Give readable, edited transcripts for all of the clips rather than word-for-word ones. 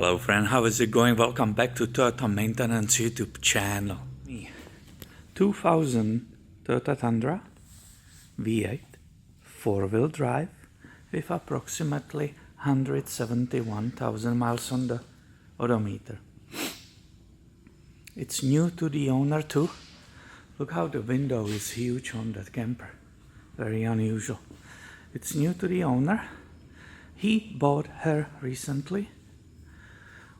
Hello friend, how is it going? Welcome back to Toyota Maintenance YouTube channel. 2000 Toyota Tundra V8 4-wheel drive with approximately 171,000 miles on the odometer. It's new to the owner too. Look how the window is huge on that camper. Very unusual. It's new to the owner. He bought her recently.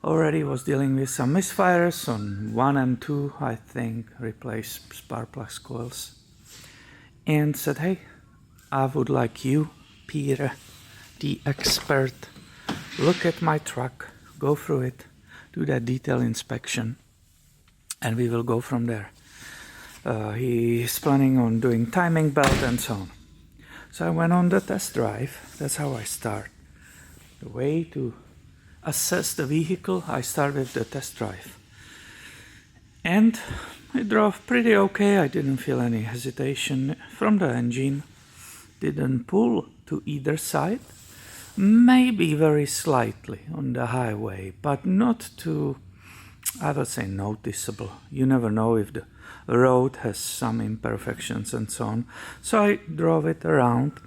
Already was dealing with some misfires on 1 and 2, I think, replaced spark plug coils. And said, hey, I would like you, Peter, the expert, look at my truck, go through it, do that detail inspection, and we will go from there. He's planning on doing timing belt and so on. So I went on the test drive. That's how I start. The way to assess the vehicle, I start with the test drive. And I drove pretty okay. I didn't feel any hesitation from the engine. Didn't pull to either side. Maybe very slightly on the highway, but not too, I would say, noticeable. You never know if the road has some imperfections and so on. So I drove it around.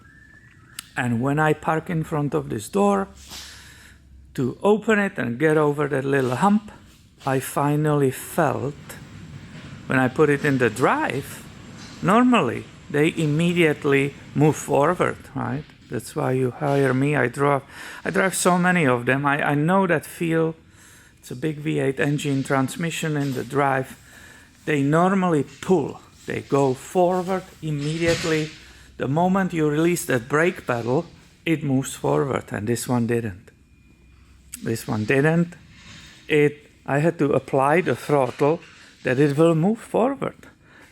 And when I park in front of this door, to open it and get over that little hump, I finally felt, when I put it in the drive, normally they immediately move forward, right? That's why you hire me. I drive so many of them. I know that feel. It's a big V8 engine transmission in the drive. They normally pull. They go forward immediately. The moment you release that brake pedal, it moves forward, and this one didn't. This one didn't. I had to apply the throttle that it will move forward.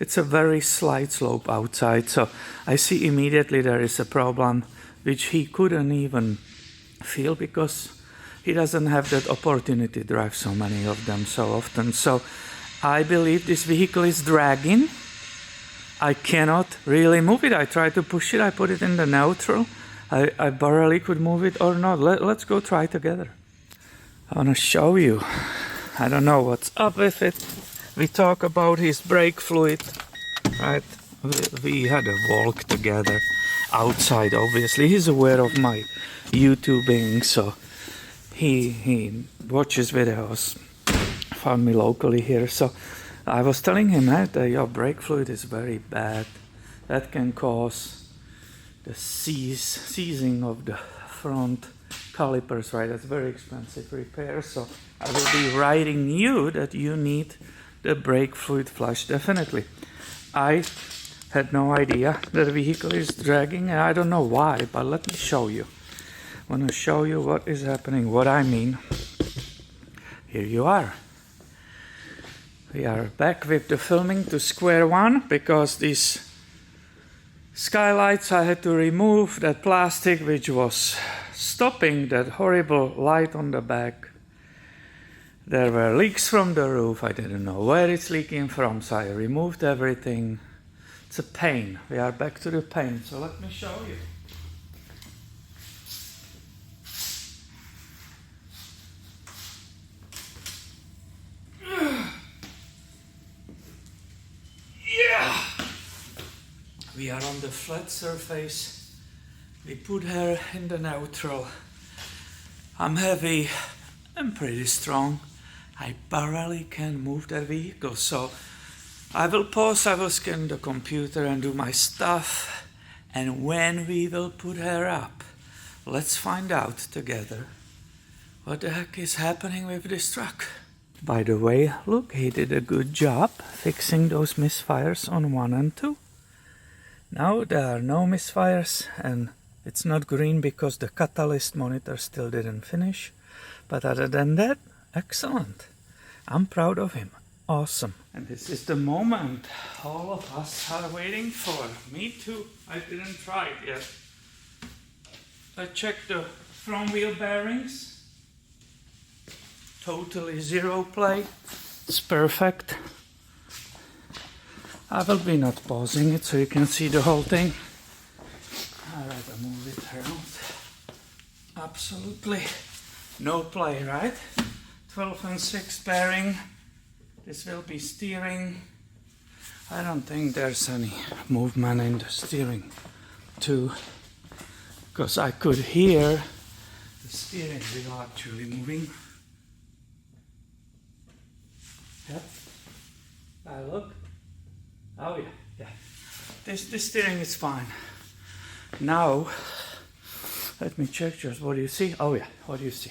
It's a very slight slope outside, so I see immediately there is a problem which he couldn't even feel because he doesn't have that opportunity to drive so many of them so often. So I believe this vehicle is dragging. I cannot really move it. I tried to push it. I put it in the neutral. I barely could move it or not. Let's go try together. I want to show you. I don't know what's up with it. We talk about his brake fluid, right? We had a walk together outside, obviously. He's aware of my YouTubing, so he watches videos, found me locally here. So I was telling him that your brake fluid is very bad. That can cause the seizing of the front calipers, right? That's very expensive repair. So I will be writing you that you need the brake fluid flush, definitely. I had no idea that the vehicle is dragging, and I don't know why, but let me show you. I want to show you what is happening, what I mean. Here you are. We are back with the filming to square one because these skylights I had to remove, that plastic which was stopping that horrible light on the back. There were leaks from the roof. I didn't know where it's leaking from, so I removed everything. It's a pain. We are back to the pain. So let me show you. Yeah! We are on the flat surface. We put her in the neutral. I'm heavy. I'm pretty strong. I barely can move that vehicle, so I will pause, I will scan the computer and do my stuff, and when we will put her up, let's find out together what the heck is happening with this truck. By the way, look, he did a good job fixing those misfires on 1 and 2. Now there are no misfires, and it's not green because the catalyst monitor still didn't finish. But other than that, excellent. I'm proud of him. Awesome. And this is the moment all of us are waiting for. Me too. I didn't try it yet. I checked the front wheel bearings. Totally zero play. It's perfect. I will be not pausing it so you can see the whole thing. I'd rather move it around. Absolutely no play, right? 12 and 6 bearing. This will be steering. I don't think there's any movement in the steering too, because I could hear the steering wheel actually moving. Yep. I look. Oh yeah. This steering is fine. Now, let me check just what do you see? Oh yeah, what do you see?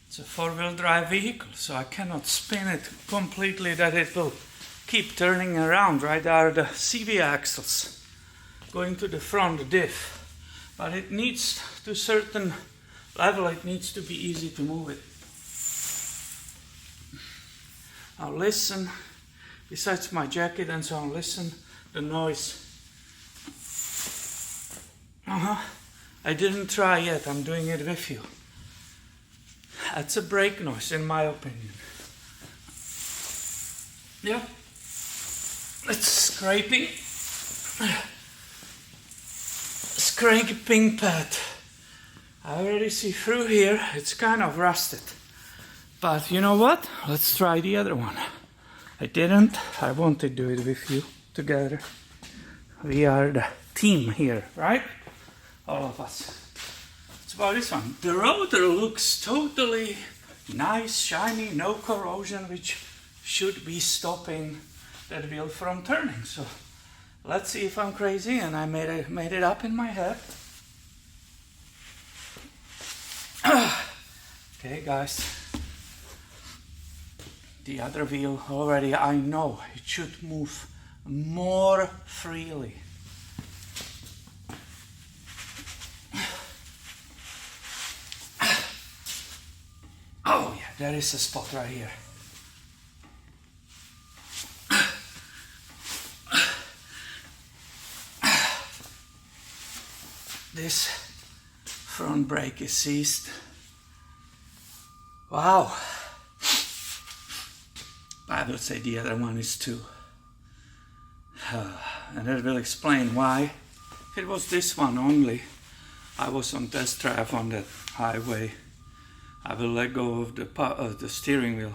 It's a 4-wheel drive vehicle, so I cannot spin it completely that it will keep turning around. Right, there are the CV axles going to the front diff, but it needs to a certain level, it needs to be easy to move it. Now listen, besides my jacket and so on, listen the noise. I didn't try yet, I'm doing it with you. That's a brake noise in my opinion. Yeah. It's scraping pad. I already see through here, it's kind of rusted. But you know what? Let's try the other one. I want to do it with you together. We are the team here, right? All of us. It's about this one. The rotor looks totally nice, shiny, no corrosion, which should be stopping that wheel from turning. So let's see if I'm crazy and I made it up in my head. Okay guys, the other wheel already, I know it should move more freely. Oh yeah, there is a spot right here. This front brake is seized. Wow. I would say the other one is too. And that will explain why. If it was this one only, I was on test drive on that highway, I will let go of the steering wheel.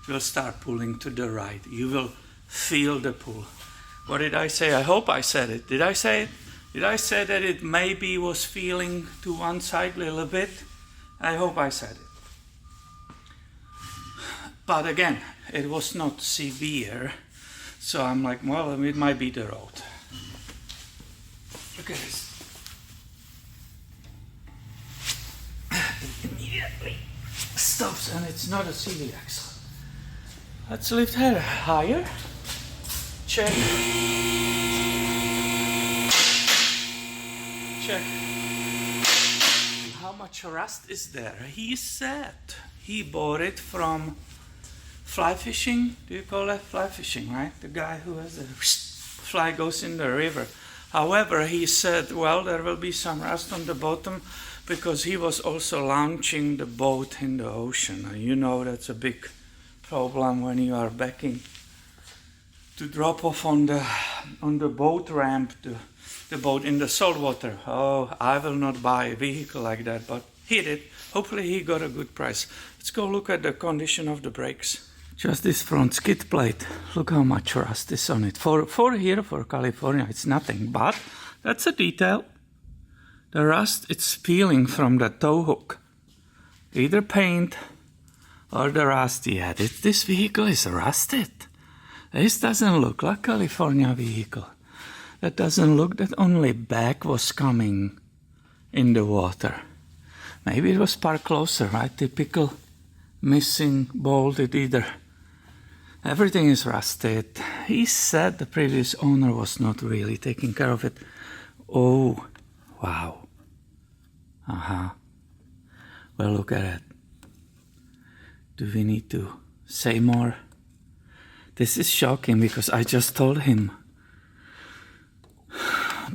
It will start pulling to the right. You will feel the pull. What did I say? I hope I said it. Did I say it? Did I say that it maybe was feeling to one side a little bit? I hope I said it. But again, it was not severe. So I'm like, well, it might be the road. Look at this. It immediately stops and it's not a CV axle. Let's lift her higher. Check. Check. How much rust is there? He said he bought it from fly fishing. Do you call that fly fishing, right? The guy who has a fly goes in the river. However, he said, well, there will be some rust on the bottom because he was also launching the boat in the ocean. And you know that's a big problem when you are backing to drop off on the boat ramp, the boat in the salt water. Oh, I will not buy a vehicle like that, but he did. Hopefully he got a good price. Let's go look at the condition of the brakes. Just this front skid plate. Look how much rust is on it. For here, for California, it's nothing, but that's a detail. The rust, it's peeling from the tow hook. Either paint or the rust. Yeah, this vehicle is rusted. This doesn't look like California vehicle. That doesn't look that only back was coming in the water. Maybe it was parked closer, right? Typical missing, bolted either. Everything is rusted. He said the previous owner was not really taking care of it. Oh, wow. Well, look at it. Do we need to say more? This is shocking because I just told him,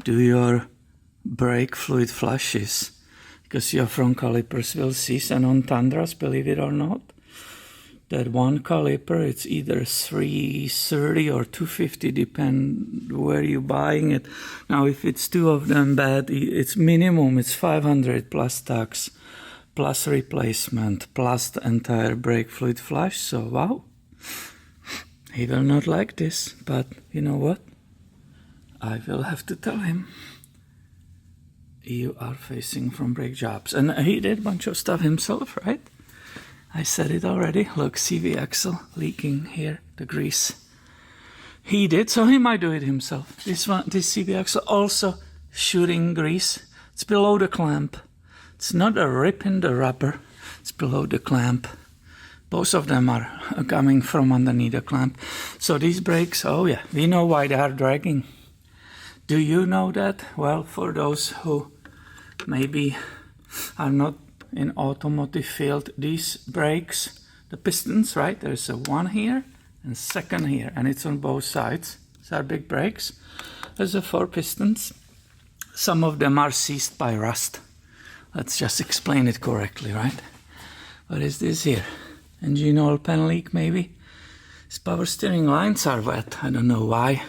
do your brake fluid flushes, because your front calipers will cease, and on Tundras, believe it or not, that one caliper, it's either 330 or 250, depend where you're buying it. Now, if it's two of them bad, it's minimum, it's 500 plus tax plus replacement plus the entire brake fluid flush. So wow, he will not like this, but you know what? I will have to tell him you are facing from brake jobs. And he did a bunch of stuff himself, right? I said it already. Look, CV axle leaking here, the grease. He did, so he might do it himself. This CV axle also shooting grease. It's below the clamp. It's not a rip in the rubber. It's below the clamp. Both of them are coming from underneath the clamp. So these brakes, oh yeah, we know why they are dragging. Do you know that? Well, for those who maybe are not in automotive field, these brakes, the pistons, right? There's a one here and second here, and it's on both sides. These are big brakes. There's a 4 pistons. Some of them are seized by rust. Let's just explain it correctly, right? What is this here? Engine oil pan leak, maybe? These power steering lines are wet. I don't know why.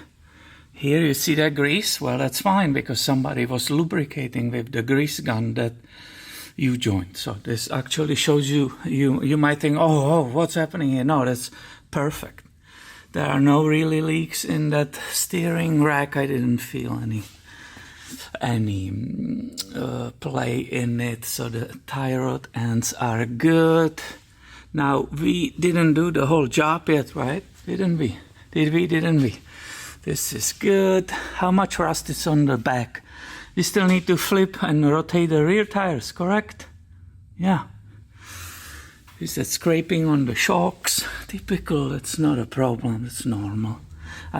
Here you see that grease. Well, that's fine because somebody was lubricating with the grease gun that you joined. So this actually shows you, you might think, oh, what's happening here? No, that's perfect. There are no really leaks in that steering rack. I didn't feel any play in it. So the tie rod ends are good. Now, we didn't do the whole job yet, right? Didn't we? Didn't we? This is good. How much rust is on the back? We still need to flip and rotate the rear tires, correct? Yeah. Is that scraping on the shocks? Typical, it's not a problem, it's normal.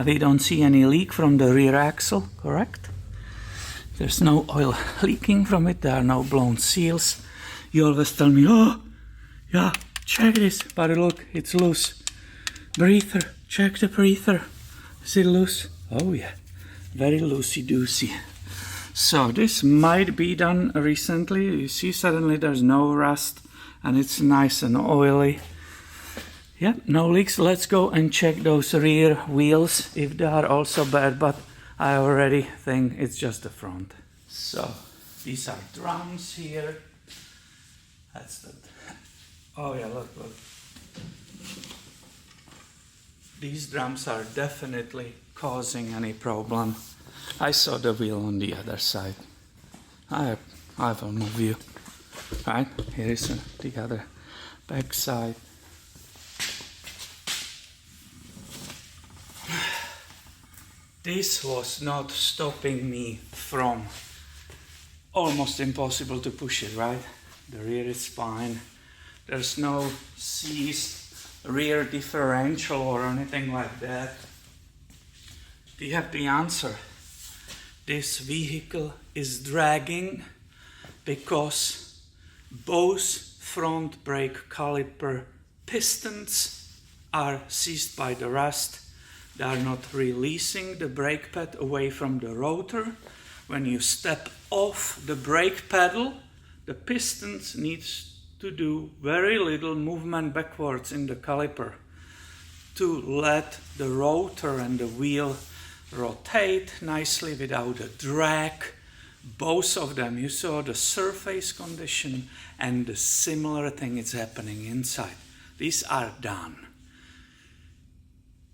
We don't see any leak from the rear axle, correct? There's no oil leaking from it, there are no blown seals. You always tell me, oh, yeah, check this, but look, it's loose. Breather, check the breather. Is it loose? Oh yeah, very loosey-goosey. So this might be done recently. You see suddenly there's no rust and it's nice and oily. Yeah, no leaks. Let's go and check those rear wheels if they are also bad, but I already think it's just the front. So these are drums here. That's the... Oh yeah, look. These drums are definitely causing any problem. I saw the wheel on the other side. I will move you. Right, here is the other back side. This was not stopping me from almost impossible to push it, right? The rear is fine. There's no seized rear differential or anything like that. We have the answer. This vehicle is dragging because both front brake caliper pistons are seized by the rust. They are not releasing the brake pad away from the rotor. When you step off the brake pedal, the pistons need to do very little movement backwards in the caliper to let the rotor and the wheel rotate nicely without a drag. Both of them, you saw the surface condition and the similar thing is happening inside. These are done.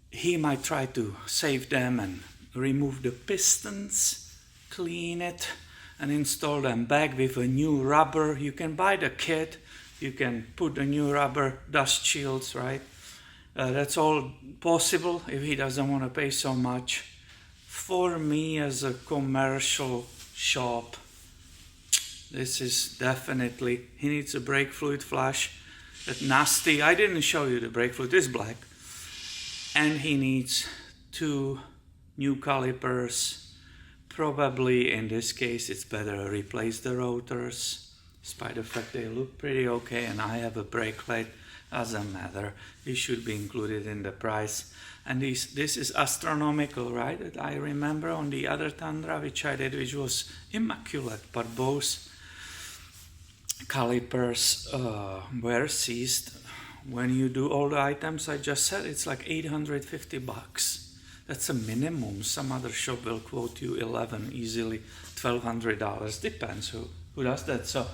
He might try to save them and remove the pistons, clean it, and install them back with a new rubber. You can buy the kit, you can put the new rubber dust shields, right? That's all possible if he doesn't want to pay so much. For me as a commercial shop, this is definitely, he needs a brake fluid flush. That nasty, I didn't show you the brake fluid, it's black. And he needs 2 new calipers. Probably in this case it's better to replace the rotors, despite the fact they look pretty okay and I have a brake plate, doesn't matter. It should be included in the price. And this is astronomical, right? That I remember on the other Tundra which I did, which was immaculate, but both calipers were seized. When you do all the items I just said, it's like $850. That's a minimum. Some other shop will quote you 11 easily, $1,200. Depends who does that. So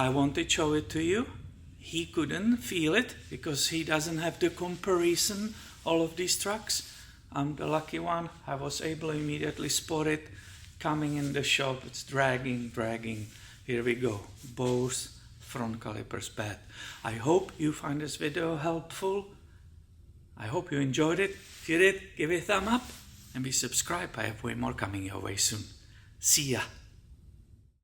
I wanted to show it to you. He couldn't feel it because he doesn't have the comparison, all of these trucks. I'm the lucky one. I was able to immediately spot it coming in the shop. It's dragging. Here we go. Both front calipers bad. I hope you find this video helpful. I hope you enjoyed it. If you did, give it a thumb up and be subscribed. I have way more coming your way soon. See ya.